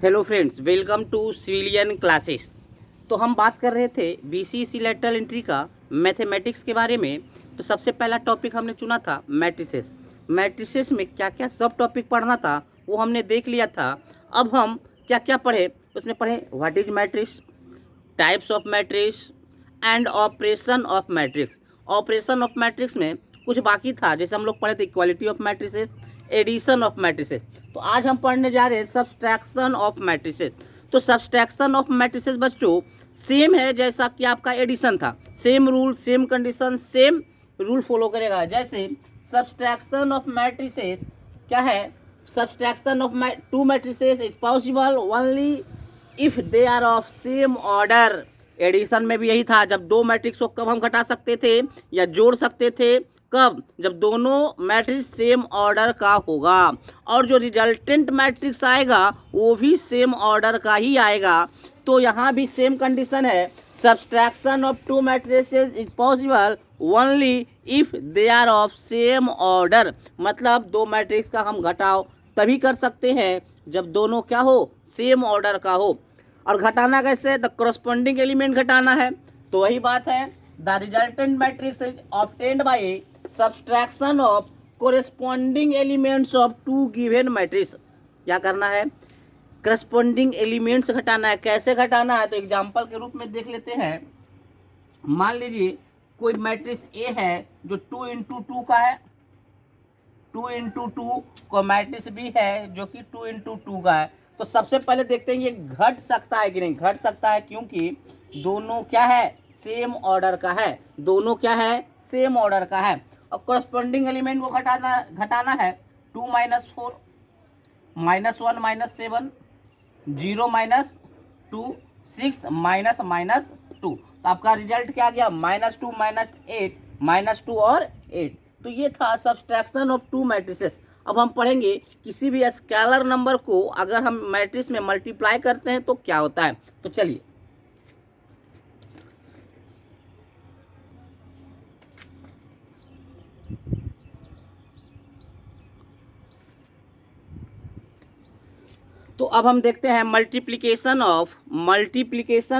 Hello friends, welcome to civilian classes. तो हम बात कर रहे थे बीसीसी लेटरल एंट्री का मैथमेटिक्स के बारे में। तो सबसे पहला टॉपिक हमने चुना था मैट्रिसेस। मैट्रिसेस में क्या क्या सब टॉपिक पढ़ना था वो हमने देख लिया था। अब हम क्या क्या पढ़े उसमें पढ़े what is matrix, types of matrix and operation of matrix. Operation of matrix में कुछ बाकी था, जैसे हम लोग पढ़े थे equality of matrices, addition of matrices. तो आज हम पढ़ने जा रहे हैं सब्सट्रैक्शन ऑफ मैट्रिसेस। तो सब्सट्रैक्शन ऑफ मैट्रिसेस बच्चों सेम है जैसा कि आपका एडिशन था, same rule same condition same rule follow करेगा। जैसे सब्सट्रैक्शन ऑफ मैट्रिसेस क्या है, subtraction of two matrices is possible only if they are of same order. Addition में भी यही था, जब दो मैट्रिक्स को कब हम घटा सकते थे या जोड़ सकते थे, कब, जब दोनों मैट्रिक्स सेम ऑर्डर का होगा और जो रिजल्टेंट मैट्रिक्स आएगा वो भी सेम ऑर्डर का ही आएगा। तो यहाँ भी सेम कंडीशन है, subtraction of two matrices is possible only if they are of same order. मतलब दो मैट्रिक्स का हम घटाव तभी कर सकते हैं जब दोनों क्या हो, सेम ऑर्डर का हो। और घटाना कैसे, द करस्पॉन्डिंग एलिमेंट घटाना है। तो वही बात है, the resultant matrix is obtained by subtraction of corresponding elements of two given matrix. क्या करना है, करस्पॉन्डिंग एलिमेंट्स घटाना है। कैसे घटाना है, तो एग्जांपल के रूप में देख लेते हैं। मान लीजिए कोई मैट्रिक्स ए है जो 2 इंटू 2 का है, 2 इंटू 2 को मैट्रिक्स बी है जो कि 2 इंटू 2 का है। तो सबसे पहले देखते हैं ये घट सकता है कि नहीं। घट सकता है क्योंकि दोनों क्या है, सेम ऑर्डर का है। दोनों क्या है, सेम ऑर्डर का है। और करस्पॉन्डिंग एलिमेंट को घटाना है 2 minus 4 minus 1 minus 7 0 minus 2 6 minus minus 2। तो आपका रिजल्ट क्या गया, -2 -8 -2 और 8। तो ये था सब्सट्रैक्शन ऑफ टू मैट्रिसेस। अब हम पढ़ेंगे किसी भी स्केलर नंबर को अगर हम मैट्रिक्स में मल्टीप्लाई करते हैं तो क्या होता है। तो चलिए, तो अब हम देखते हैं multiplication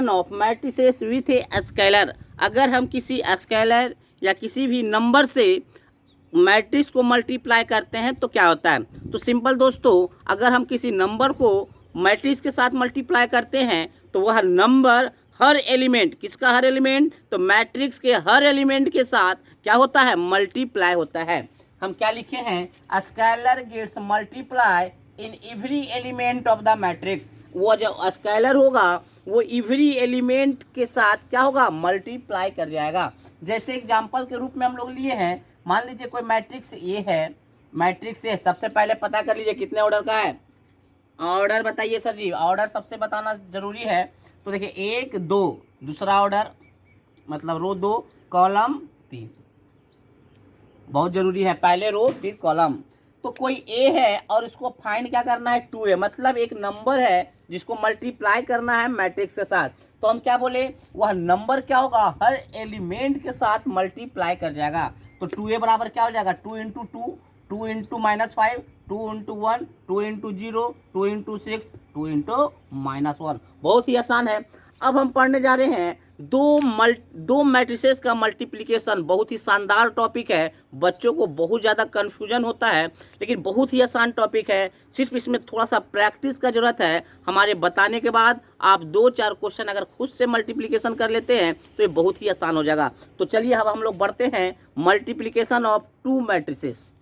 of matrices with a scalar. अगर हम किसी स्केलर या किसी भी नंबर से मैट्रिक्स को मल्टीप्लाई करते हैं तो क्या होता है। तो सिंपल दोस्तों, अगर हम किसी नंबर को मैट्रिक्स के साथ मल्टीप्लाई करते हैं तो वह नंबर हर एलिमेंट, किसका हर एलिमेंट, तो मैट्रिक्स के हर एलिमेंट के साथ क्या होता है, मल्टीप्लाई होता है। हम क्या लिखे हैं, scalar gets multiply in every element of the matrix. वो जो स्केलर होगा वो एवरी एलिमेंट के साथ क्या होगा, मल्टीप्लाई कर जाएगा। जैसे एग्जांपल के रूप में हम लोग लिए हैं, मान लीजिए कोई मैट्रिक्स ये है, मैट्रिक्स ए। सबसे पहले पता कर लीजिए कितने ऑर्डर का है, ऑर्डर बताइए सर जी, ऑर्डर सबसे बताना जरूरी है। तो देखिए 1 2, दूसरा ऑर्डर मतलब रो 2 कॉलम 3, बहुत जरूरी है, पहले रो फिर कॉलम। तो कोई ए है और इसको फाइंड क्या करना है, 2 है, मतलब एक नंबर है जिसको मल्टीप्लाई करना है मैट्रिक्स के साथ। तो हम क्या बोले, वह नंबर क्या होगा, हर एलिमेंट के साथ मल्टीप्लाई कर जाएगा। तो 2a बराबर क्या हो जाएगा, 2 into 2, 2 into -5, 2 into 1, 2 into 0, 2 into 6, 2 into -1। बहुत ही आसान है। अब हम पढ़ने जा रहे हैं दो मैट्रिसेस का मल्टीप्लिकेशन। बहुत ही शानदार टॉपिक है, बच्चों को बहुत ज़्यादा कन्फ्यूजन होता है लेकिन बहुत ही आसान टॉपिक है। सिर्फ इसमें थोड़ा सा प्रैक्टिस का ज़रूरत है। हमारे बताने के बाद आप 2-4 क्वेश्चन अगर खुद से मल्टीप्लिकेशन कर लेते हैं तो ये बहुत ही आसान हो जाएगा। तो चलिए अब हम लोग बढ़ते हैं multiplication of two matrices.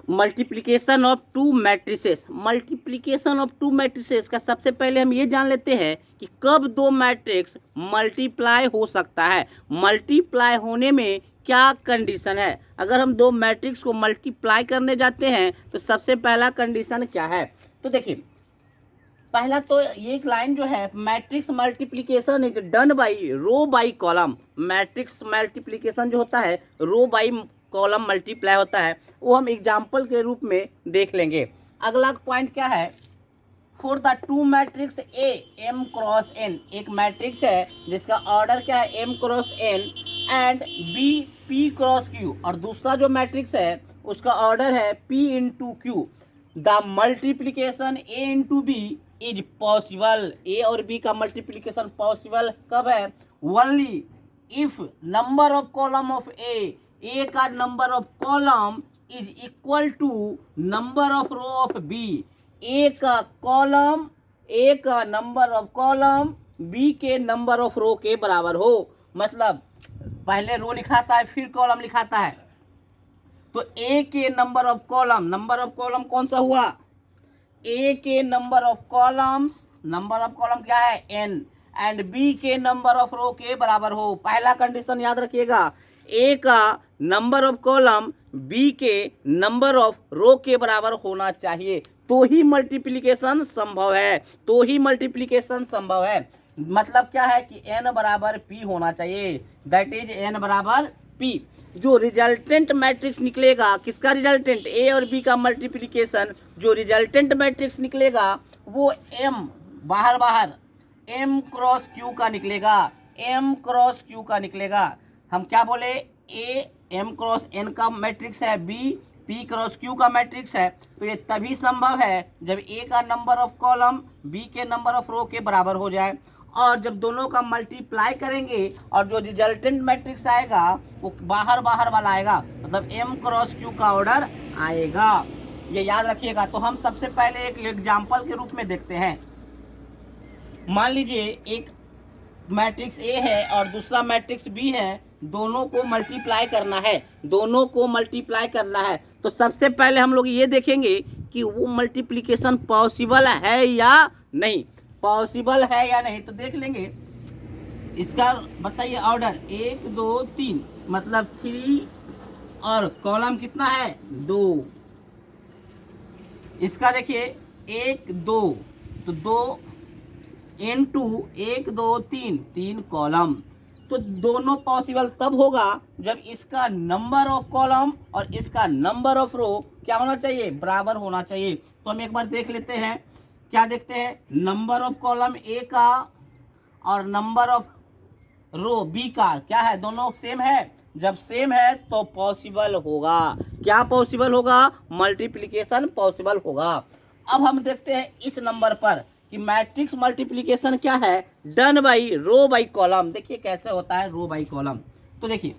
Multiplication of two matrices. Multiplication of two matrices का सबसे पहले हम ये जान लेते हैं कि कब दो मैट्रिक्स मल्टीप्लाई हो सकता है। मल्टीप्लाई होने में क्या कंडीशन है। अगर हम दो मैट्रिक्स को मल्टीप्लाई करने जाते हैं तो सबसे पहला कंडीशन क्या है। तो देखिए, पहला तो ये एक लाइन जो है, matrix multiplication is done by row by column. Matrix multiplication जो होता है रो बाई कॉलम मल्टीप्लाई होता है, वो हम एग्जाम्पल के रूप में देख लेंगे। अगला पॉइंट क्या है, for the two matrix A m cross n. एक मैट्रिक्स है जिसका ऑर्डर क्या है, m cross n, and B p cross q, और दूसरा जो मैट्रिक्स है उसका ऑर्डर है p into q, the multiplication A into B is possible. A और बी का मल्टीप्लीकेशन पॉसिबल कब है? Only if number of column of A का number of column is equal to number of row of B. A का number of column B के number of row के बराबर हो। मतलब पहले रो लिखाता है फिर कॉलम लिखाता है, तो ए के नंबर ऑफ कॉलम कौन सा हुआ? ए के नंबर ऑफ कॉलम क्या है? एन, एंड बी के नंबर ऑफ रो के बराबर हो। पहला कंडीशन याद रखिएगा, ए का नंबर ऑफ कॉलम बी के नंबर ऑफ रो के बराबर होना चाहिए, तो ही मल्टीप्लिकेशन संभव है। मतलब क्या है कि n बराबर p होना चाहिए, दैट इज n बराबर p। जो रिजल्टेंट मैट्रिक्स निकलेगा, किसका रिजल्टेंट? a और b का मल्टीप्लिकेशन, जो रिजल्टेंट मैट्रिक्स निकलेगा वो m बाहर m क्रॉस q का निकलेगा। हम क्या बोले? a m क्रॉस n का मैट्रिक्स है, b p क्रॉस q का मैट्रिक्स है। तो ये तभी संभव है जब a का नंबर ऑफ कॉलम b के नंबर ऑफ रो के बराबर हो जाए, और जब दोनों का मल्टीप्लाई करेंगे और जो रिजल्टेंट मैट्रिक्स आएगा वो बाहर वाला आएगा, मतलब m क्रॉस q का ऑर्डर आएगा। ये याद रखिएगा। तो हम सबसे पहले एक एग्जाम्पल के रूप में देखते हैं। मान लीजिए एक मैट्रिक्स A है और दूसरा मैट्रिक्स B है, दोनों को मल्टीप्लाई करना है। तो सबसे पहले हम लोग ये देखेंगे कि वो मल्टीप्लिकेशन पॉसिबल है या नहीं। तो देख लेंगे इसका, बताइए ऑर्डर 1 2 3, मतलब 3, और कॉलम कितना है? 2। इसका देखिए 1 2, तो 2 इंटू 1 2 3 कॉलम। तो दोनों पॉसिबल तब होगा जब इसका नंबर ऑफ कॉलम और इसका नंबर ऑफ रो क्या होना चाहिए? बराबर होना चाहिए। तो हम एक बार देख लेते हैं, क्या देखते हैं? नंबर ऑफ कॉलम ए का और नंबर ऑफ रो बी का क्या है? दोनों सेम है। जब सेम है तो पॉसिबल होगा। क्या पॉसिबल होगा? मल्टीप्लिकेशन पॉसिबल होगा। अब हम देखते हैं इस नंबर पर कि मैट्रिक्स मल्टीप्लिकेशन क्या है? Done by row by column. देखिए कैसे होता है रो बाई कॉलम। तो देखिए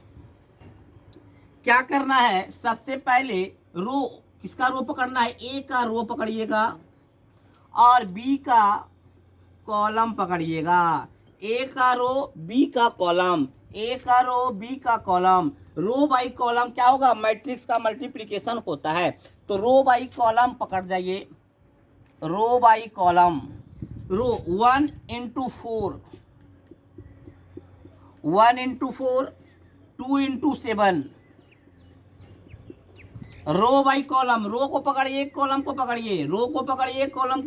क्या करना है, सबसे पहले रो, किसका रो पकड़ना है? ए का रो पकड़िएगा और बी का कॉलम पकड़िएगा। ए का रो बी का कॉलम, रो बाई कॉलम क्या होगा? मैट्रिक्स का मल्टीप्लिकेशन होता है। तो रो बाई कॉलम पकड़ जाइए, row by column. Row 1 into 4, 2 into 7। Row by column, row को पकड़िए, कॉलम को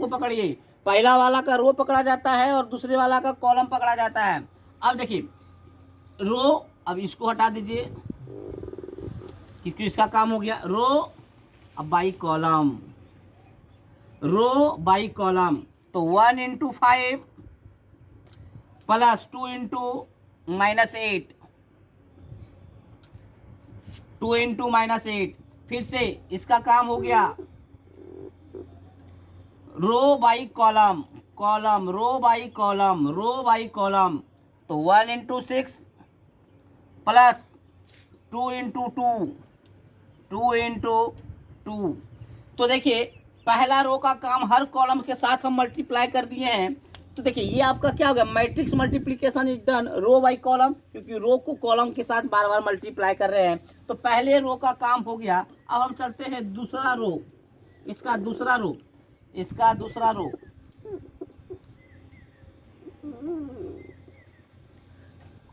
पकड़िए, पहला वाला का रो पकड़ा जाता है और दूसरे वाला का कॉलम पकड़ा जाता है। अब देखिए रो, अब इसको हटा दीजिए, इसका काम हो गया रो, अब by column, row by column. तो 1 इंटू 5 प्लस 2 इंटू -8, 2 इंटू -8। फिर से इसका काम हो गया row by column, row by column. तो 1 इंटू 6 प्लस 2 इंटू 2। तो देखिए पहला रो का काम हर कॉलम के साथ हम मल्टीप्लाई कर दिए हैं। तो देखिए ये आपका क्या हो गया? Matrix multiplication is done row by column, क्योंकि रो को कॉलम के साथ बार मल्टीप्लाई कर रहे हैं। तो पहले रो का काम हो गया। अब हम चलते हैं दूसरा रो, इसका दूसरा रो।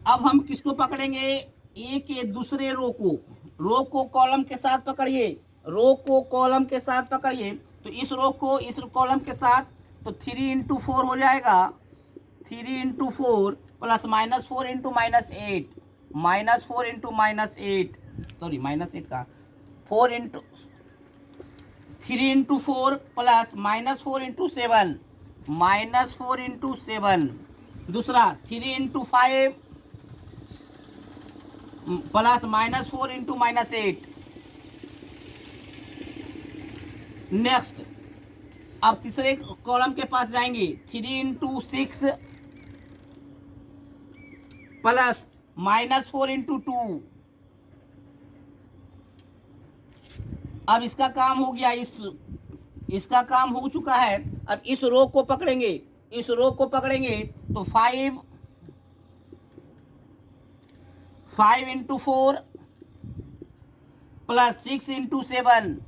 अब हम किसको पकड़ेंगे? ए के दूसरे रो को कॉलम के साथ पकड़िए, तो इस रो को इस कॉलम के साथ, तो 3 इंटू 4 हो जाएगा, 3 इंटू 4 प्लस -4 इंटू -8, सॉरी -8 का 4 इंटू 3 इंटू 4 प्लस -4 इंटू 7, दूसरा 3 इंटू 5 प्लस -4 इंटू -8। नेक्स्ट अब तीसरे कॉलम के पास जाएंगे, 3 इंटू 6 प्लस -4 इंटू 2। अब इसका काम हो गया, इसका काम हो चुका है। अब इस रो को पकड़ेंगे, इस रो को पकड़ेंगे तो 5 इंटू 4 प्लस 6 इंटू 7।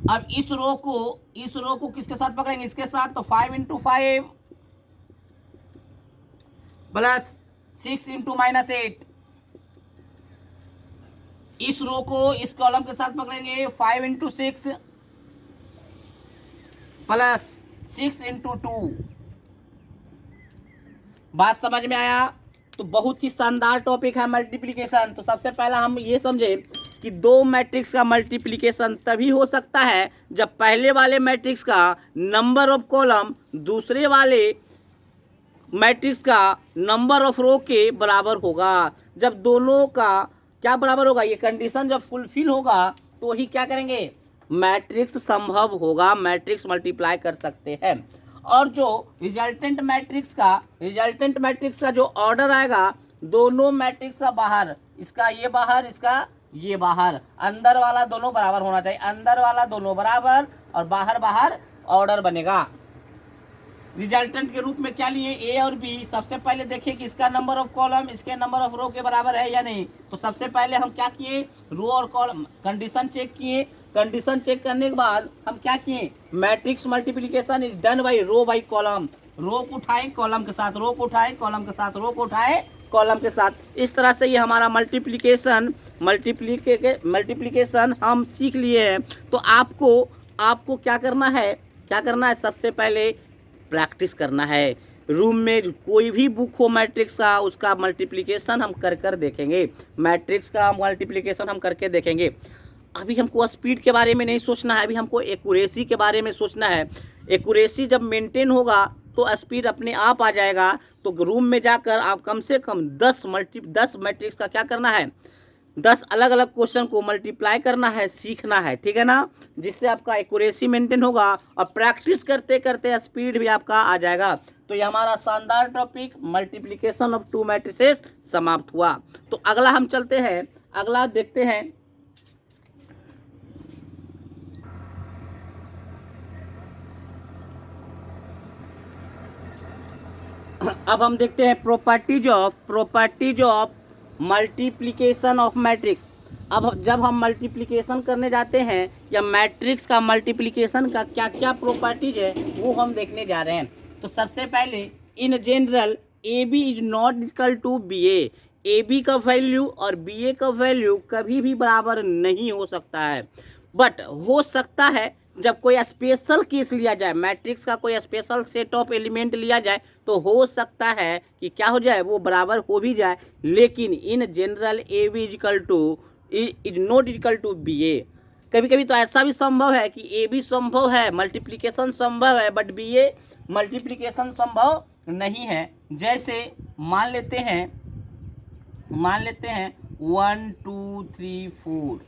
अब इस रो को किसके साथ पकड़ेंगे, इसके साथ, तो 5 इंटू 5 प्लस 6 इंटू -8। इस रो को इस कॉलम के साथ पकड़ेंगे, 5 इंटू 6 प्लस 6 इंटू 2। बात समझ में आया? तो बहुत ही शानदार टॉपिक है मल्टीप्लिकेशन। तो सबसे पहला हम ये समझे कि दो मैट्रिक्स का मल्टीप्लिकेशन तभी हो सकता है जब पहले वाले मैट्रिक्स का नंबर ऑफ कॉलम दूसरे वाले मैट्रिक्स का नंबर ऑफ रो के बराबर होगा। जब दोनों का क्या बराबर होगा, ये कंडीशन जब फुलफिल होगा तो ही क्या करेंगे, मैट्रिक्स संभव होगा, मैट्रिक्स मल्टीप्लाई कर सकते हैं। और जो रिजल्टेंट मैट्रिक्स का जो ऑर्डर आएगा, दोनों मैट्रिक्स का बाहर, इसका ये बाहर, इसका ये बाहर, अंदर वाला दोनों बराबर होना चाहिए, अंदर वाला दोनों बराबर और बाहर बाहर ऑर्डर बनेगा। रिजल्टेंट के रूप में क्या लिए, ए और बी। सबसे पहले देखिए कि इसका नंबर ऑफ कॉलम इसके नंबर ऑफ रो के बराबर है या नहीं। तो सबसे पहले हम क्या किए, रो और कॉलम कंडीशन चेक किए। कंडीशन चेक करने के बाद हम क्या किए, matrix multiplication is done by row by column. Row को उठाए कॉलम के साथ, रो को उठाए कॉलम के साथ, रो को उठाए कॉलम के साथ। इस तरह से ये हमारा मल्टीप्लिकेशन हम सीख लिए हैं। तो आपको क्या करना है, सबसे पहले प्रैक्टिस करना है। रूम में कोई भी बुक हो मैट्रिक्स का, उसका मल्टीप्लिकेशन हम कर देखेंगे, मैट्रिक्स का मल्टीप्लिकेशन हम करके देखेंगे। अभी हमको स्पीड के बारे में नहीं सोचना है, अभी हमको एक्यूरेसी के बारे में सोचना है। एक्यूरेसी जब मेंटेन होगा तो स्पीड अपने आप आ जाएगा। तो रूम में जाकर आप कम से कम 10 मैट्रिक्स का क्या करना है, 10 अलग अलग क्वेश्चन को मल्टीप्लाई करना है, सीखना है, ठीक है ना, जिससे आपका एक्यूरेसी मेंटेन होगा और प्रैक्टिस करते करते स्पीड भी आपका आ जाएगा। तो ये हमारा शानदार topic multiplication of two matrices समाप्त हुआ। तो अगला हम चलते हैं, अगला देखते हैं। अब हम देखते हैं properties of multiplication of matrix. अब जब हम मल्टीप्लिकेशन करने जाते हैं या मैट्रिक्स का मल्टीप्लिकेशन का क्या क्या प्रॉपर्टीज है वो हम देखने जा रहे हैं। तो सबसे पहले in general A B is not equal to B A B का वैल्यू और बी ए का वैल्यू कभी भी बराबर नहीं हो सकता है। बट हो सकता है जब कोई स्पेशल केस लिया जाए, मैट्रिक्स का कोई स्पेशल सेट ऑफ एलिमेंट लिया जाए तो हो सकता है कि क्या हो जाए, वो बराबर हो भी जाए। लेकिन in general A B is not equal to B A. कभी कभी तो ऐसा भी संभव है कि ए बी संभव है, मल्टीप्लिकेशन संभव है, बट बी ए मल्टीप्लिकेशन संभव नहीं है। जैसे मान लेते हैं 1 2 3 4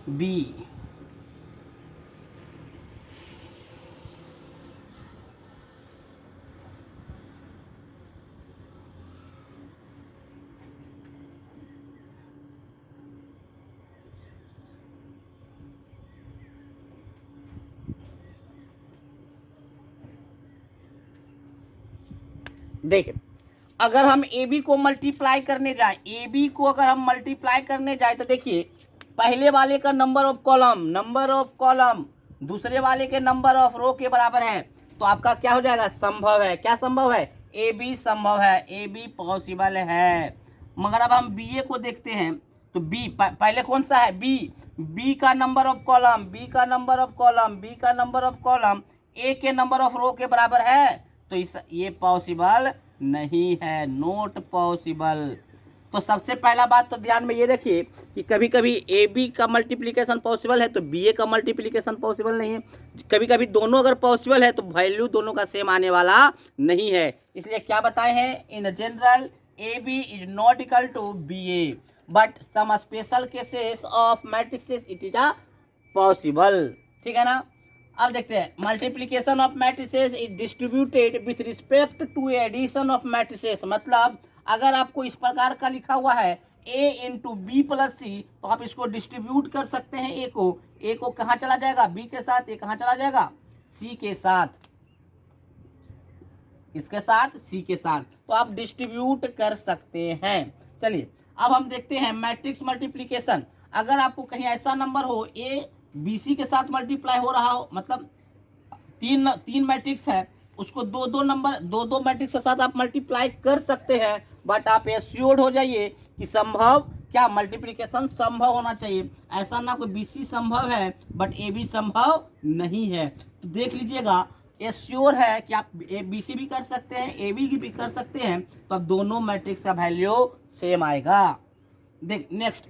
बी, देखिए अगर हम ए बी को मल्टीप्लाई करने जाए, तो देखिए पहले वाले का नंबर ऑफ कॉलम दूसरे वाले के नंबर ऑफ रो के बराबर है। तो आपका क्या हो जाएगा, संभव है। क्या संभव है, ए बी संभव है, ए बी पॉसिबल है। मगर अब हम बी ए को देखते हैं तो बी पहले कौन सा है, बी का नंबर ऑफ कॉलम ए के नंबर ऑफ रो के बराबर है। तो ये पॉसिबल नहीं है, नॉट पॉसिबल। तो सबसे पहला बात तो ध्यान में ये रखिए कि कभी कभी ए बी का मल्टीप्लिकेशन पॉसिबल है तो बी ए का मल्टीप्लिकेशन पॉसिबल नहीं है। कभी कभी दोनों अगर पॉसिबल है तो वैल्यू दोनों का सेम आने वाला नहीं है। इसलिए क्या बताए हैं, in general A B is not equal to B A, but some special cases of matrices it is a possible. ठीक है ना। अब देखते हैं, multiplication of matrices is distributed with respect to addition of matrices. मतलब अगर आपको इस प्रकार का लिखा हुआ है a इंटू बी प्लस सी, तो आप इसको डिस्ट्रीब्यूट कर सकते हैं। ए को कहाँ चला जाएगा, बी के साथ, ए कहाँ चला जाएगा, सी के साथ, इसके साथ, सी के साथ, तो आप डिस्ट्रीब्यूट कर सकते हैं। चलिए अब हम देखते हैं मैट्रिक्स मल्टीप्लिकेशन। अगर आपको कहीं ऐसा नंबर हो ए बी सी के साथ मल्टीप्लाई हो रहा हो, मतलब तीन मैट्रिक्स है, उसको दो मैट्रिक्स के साथ आप मल्टीप्लाई कर सकते हैं, बट आप एश्योर्ड हो जाइए कि संभव क्या, मल्टीप्लिकेशन संभव होना चाहिए। ऐसा ना कोई बी सी संभव है बट ए बी संभव नहीं है। तो देख लीजिएगा, एश्योर है कि आप ए बी सी भी कर सकते हैं, ए बी भी कर सकते हैं, तो अब दोनों मैट्रिक्स का वैल्यू सेम आएगा। देख next,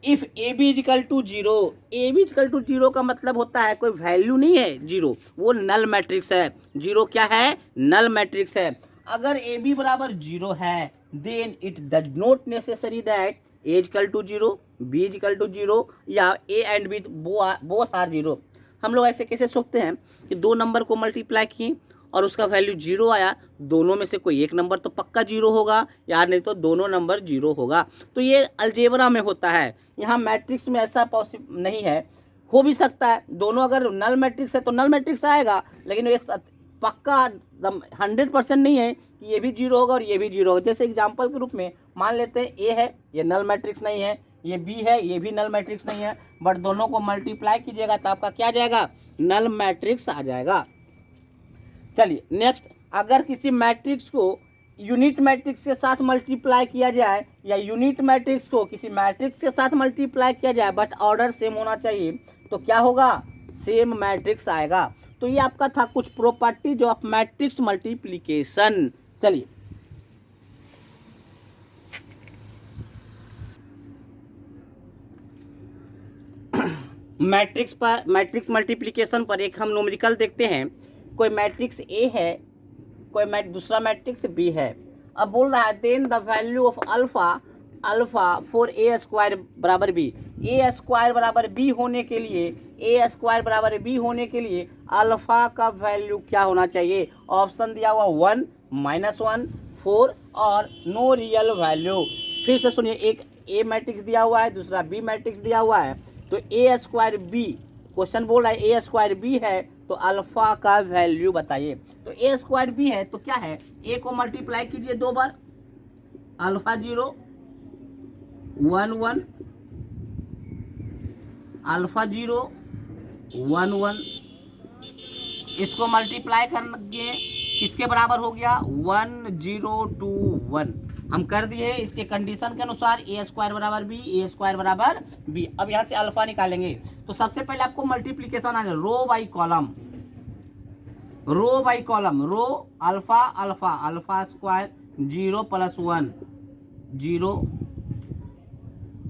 if A B is equal to zero, A B is equal to zero का मतलब होता है कोई वैल्यू नहीं है जीरो, वो नल मैट्रिक्स है। जीरो क्या है, नल मैट्रिक्स है। अगर ए बी बराबर जीरो है then it does not necessary that A is equal to zero, B is equal to zero, या A and B both are zero. हम लोग ऐसे कैसे सोचते हैं कि दो नंबर को मल्टीप्लाई किए और उसका वैल्यू जीरो आया, दोनों में से कोई एक नंबर तो पक्का जीरो होगा यार, नहीं तो दोनों नंबर जीरो होगा। तो ये अलजेब्रा में होता है, यहाँ मैट्रिक्स में ऐसा पॉसिबल नहीं है। हो भी सकता है दोनों, अगर नल मैट्रिक्स है तो नल मैट्रिक्स आएगा, लेकिन ये पक्का 100% नहीं है कि ये भी जीरो होगा और ये भी जीरो होगा। जैसे एग्जाम्पल के रूप में मान लेते हैं ए है, ये नल मैट्रिक्स नहीं है, ये बी है, ये भी नल मैट्रिक्स नहीं है, बट दोनों को मल्टीप्लाई कीजिएगा तो आपका क्या आ जाएगा, नल मैट्रिक्स आ जाएगा। चलिए नेक्स्ट, अगर किसी मैट्रिक्स को यूनिट मैट्रिक्स के साथ मल्टीप्लाई किया जाए या यूनिट मैट्रिक्स को किसी मैट्रिक्स के साथ मल्टीप्लाई किया जाए बट ऑर्डर सेम होना चाहिए, तो क्या होगा, सेम मैट्रिक्स आएगा। तो ये आपका था कुछ प्रॉपर्टीज ऑफ मैट्रिक्स मल्टीप्लिकेशन। चलिए मैट्रिक्स मल्टीप्लिकेशन पर एक हम न्यूमेरिकल देखते हैं। कोई मैट्रिक्स ए है, कोई दूसरा मैट्रिक्स बी है। अब बोल रहा है then the value of alpha for A square बराबर बी। ए स्क्वायर बराबर बी होने के लिए, ए स्क्वायर बराबर बी होने के लिए अल्फा का वैल्यू क्या होना चाहिए। ऑप्शन दिया हुआ 1, -1, 4 और नो रियल वैल्यू। फिर से सुनिए, एक ए मैट्रिक्स दिया हुआ है, दूसरा बी मैट्रिक्स दिया हुआ है। तो ए स्क्वायर बी, क्वेश्चन बोल रहा है ए स्क्वायर बी है तो अल्फा का वैल्यू बताइए। तो ए स्क्वायर बी है तो क्या है, ए को मल्टीप्लाई कीजिए 2 बार, अल्फा 0 1 1, अल्फा 0 1 1, इसको मल्टीप्लाई करके किसके बराबर हो गया, 1 0 2 1। हम कर दिए इसके कंडीशन के अनुसार, ए स्क्वायर बराबर बी, ए स्क्वायर बराबर बी। अब यहाँ से अल्फा निकालेंगे तो सबसे पहले आपको मल्टीप्लिकेशन आना, row by column, row by column, row alpha alpha, alpha square 0 + 1 0,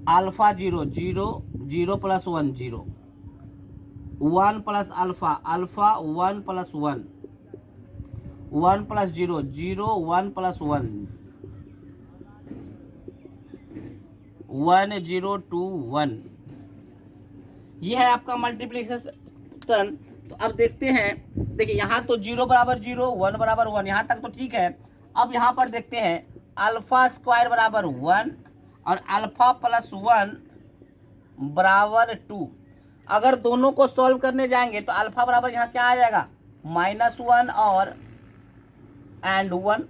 alpha 0 0 0 + 1 0, 1 + alpha alpha 1 + 1, 1 + 0 0, 1 + 1 1 0 2 1। ये है आपका मल्टीप्लिकेशन। तो अब देखते हैं, देखिए यहाँ तो 0 बराबर 0, 1 बराबर 1, यहाँ तक तो ठीक है। अब यहाँ पर देखते हैं अल्फा स्क्वायर बराबर 1 और अल्फा + 1 बराबर 2। अगर दोनों को सॉल्व करने जाएंगे तो अल्फा बराबर यहाँ क्या आ जाएगा, -1 और एंड 1।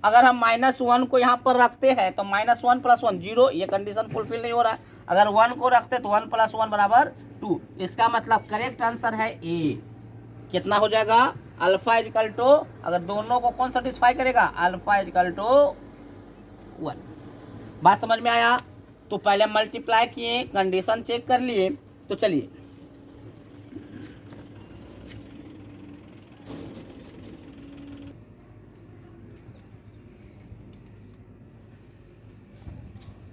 अगर हम -1 को यहाँ पर रखते हैं तो -1 + 1 0, ये कंडीशन फुलफिल नहीं हो रहा है। अगर 1 को रखते तो 1 + 1 बराबर 2। इसका मतलब करेक्ट आंसर है ए। कितना हो जाएगा, अल्फा इजिकल टू, अगर दोनों को कौन सेटिस्फाई करेगा, अल्फा इजिकल टू 1। बात समझ में आया। तो पहले मल्टीप्लाई किए, कंडीशन चेक कर लिए। तो चलिए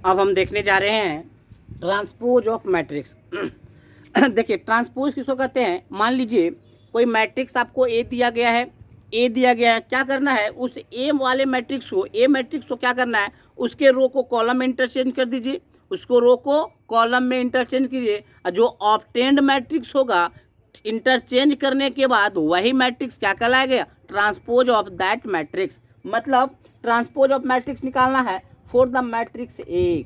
अब हम देखने जा रहे हैं ट्रांसपोज ऑफ मैट्रिक्स। देखिए ट्रांसपोज किसको कहते हैं। मान लीजिए कोई मैट्रिक्स आपको ए दिया गया है, ए दिया गया है, क्या करना है उस ए वाले मैट्रिक्स को, ए मैट्रिक्स को क्या करना है, उसके रो को कॉलम में इंटरचेंज कर दीजिए, उसको रो को कॉलम में इंटरचेंज कीजिए, और जो ऑब्टेन्ड मैट्रिक्स होगा इंटरचेंज करने के बाद वही मैट्रिक्स क्या कहलाएगा, ट्रांसपोज ऑफ दैट मैट्रिक्स। मतलब ट्रांसपोज ऑफ मैट्रिक्स निकालना है फॉर द मैट्रिक्स ए,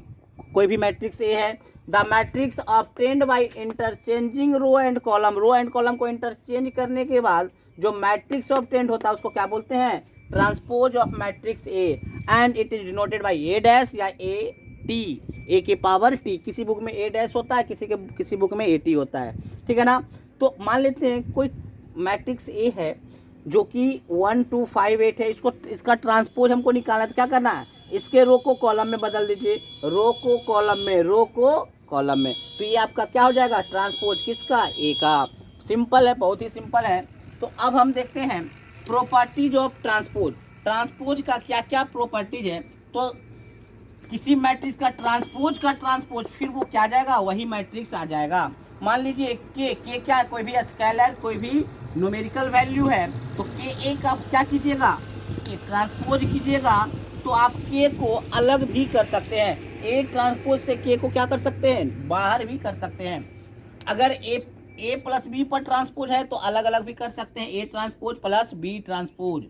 कोई भी मैट्रिक्स ए है, the matrix obtained by interchanging row and column, row and column को इंटरचेंज करने के बाद जो मैट्रिक्स ऑब्टेन्ड होता है उसको क्या बोलते हैं, transpose of matrix A, and it is denoted by A dash या ए टी, ए के पावर टी। किसी बुक में ए डैश होता है, किसी बुक में ए टी होता है, ठीक है ना। तो मान लेते हैं कोई मैट्रिक्स ए है जो कि 1 2 5 8 है, इसका ट्रांसपोज हमको निकालना है, तो क्या करना है, इसके रो को कॉलम में बदल दीजिए, रो को कॉलम में, रो को कॉलम में, तो ये आपका क्या हो जाएगा, ट्रांसपोज किसका, ए का। सिंपल है, बहुत ही सिंपल है। तो अब हम देखते हैं प्रॉपर्टीज ऑफ ट्रांसपोज। ट्रांसपोज का क्या क्या प्रॉपर्टीज है। तो किसी मैट्रिक्स का ट्रांसपोज फिर वो क्या जाएगा, वही मैट्रिक्स आ जाएगा। मान लीजिए के क्या है, कोई भी स्केलर, कोई भी न्यूमेरिकल वैल्यू है, तो के ए का क्या कीजिएगा, के ट्रांसपोज कीजिएगा, तो आप के को अलग भी कर सकते हैं। ए ट्रांसपोज से के को क्या कर सकते हैं, बाहर भी कर सकते हैं। अगर ए प्लस बी पर ट्रांसपोज है तो अलग अलग भी कर सकते हैं, A transpose plus B transpose.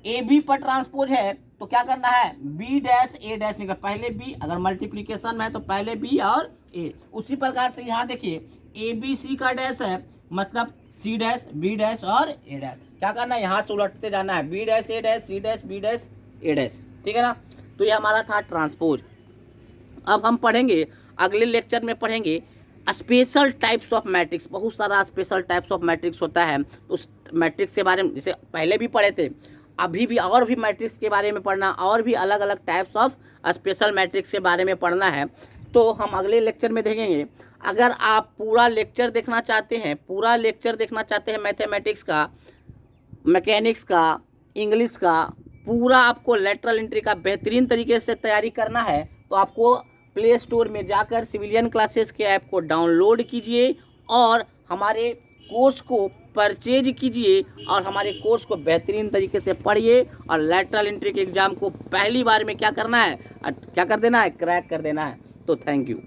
A B पर ट्रांसपोज है तो क्या करना है, बी डैश ए डैश निकल, पहले बी, अगर मल्टीप्लिकेशन में है तो पहले बी और ए। उसी प्रकार से यहाँ देखिए ए बी सी का डैश है, मतलब सी डैश बी डैश और ए डैश, क्या करना है, यहाँ से उलटते जाना है, B dash A dash, C dash B dash A dash, ठीक है ना। तो ये हमारा था ट्रांसपोज। अब हम पढ़ेंगे, अगले लेक्चर में पढ़ेंगे स्पेशल टाइप्स ऑफ मैट्रिक्स। बहुत सारा स्पेशल टाइप्स ऑफ मैट्रिक्स होता है, उस मैट्रिक्स के बारे में जैसे पहले भी पढ़े थे, अभी भी और भी मैट्रिक्स के बारे में पढ़ना, और भी अलग अलग टाइप्स ऑफ स्पेशल मैट्रिक्स के बारे में पढ़ना है, तो हम अगले लेक्चर में देखेंगे। अगर आप पूरा लेक्चर देखना चाहते हैं, मैथमेटिक्स का, मैकेनिक्स का, इंग्लिश का, पूरा आपको लेटरल एंट्री का बेहतरीन तरीके से तैयारी करना है, तो आपको प्ले स्टोर में जाकर सिविलियन क्लासेस के ऐप को डाउनलोड कीजिए और हमारे कोर्स को परचेज कीजिए, और हमारे कोर्स को बेहतरीन तरीके से पढ़िए, और लेटरल एंट्री के एग्ज़ाम को पहली बार में क्या करना है, क्या कर देना है, क्रैक कर देना है। तो थैंक यू।